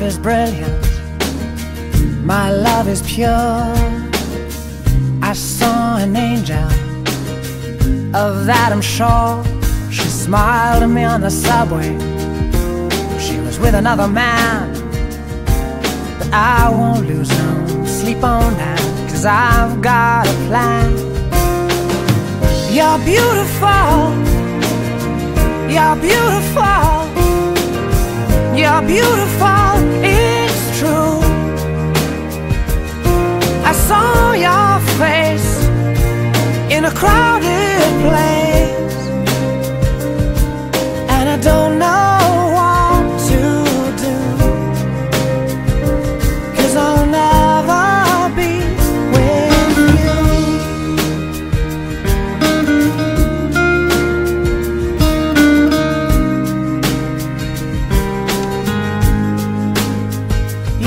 is brilliant, my love is pure. I saw an angel, of that I'm sure. She smiled at me on the subway. She was with another man, but I won't lose no sleep on that, 'cause I've got a plan. You're beautiful, you're beautiful, you're beautiful, it's true. I saw your face in a crowded place, and I don't know what to do, 'cause I'll never be with you.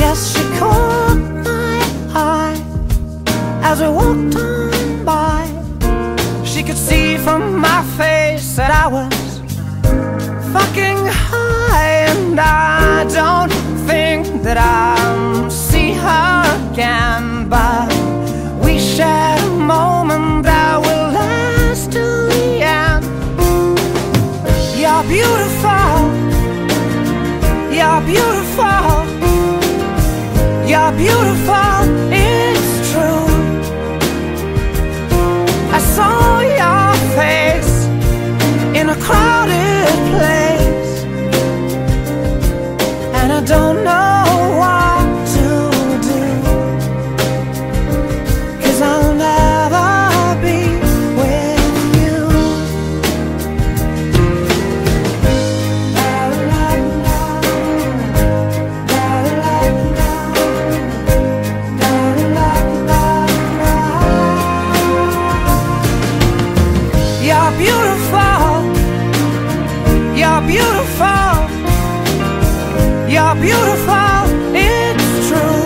Yes, she caught my eye as we walked on by. She could see from my face that I was fucking high, and I don't think that I'll see her again, but we shared a moment that will last till the end. You're beautiful, you're beautiful, you're beautiful, it's true. I saw your face in a crowded place, and I don't know what to do, 'cause I'll never be with you. You're beautiful, you're beautiful, you're beautiful, it's true.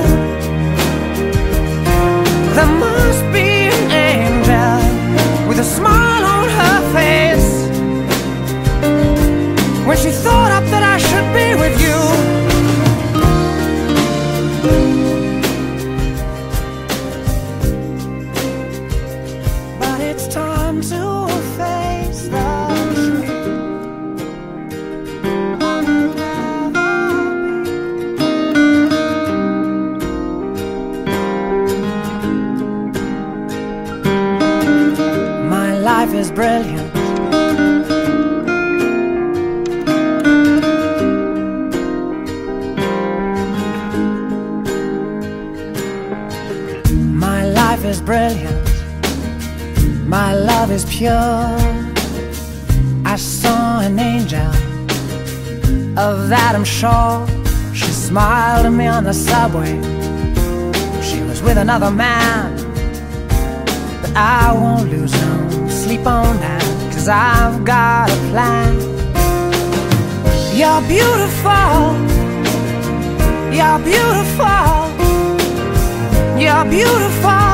There must be an angel with a smile on her face when she thought up that I should be with you. But it's time to face the truth. My life is brilliant, my life is brilliant, my love is pure. I saw an angel, of that I'm sure. She smiled at me on the subway. She was with another man, but I won't lose no sleep on that, 'cause I've got a plan. You're beautiful, you're beautiful, you're beautiful,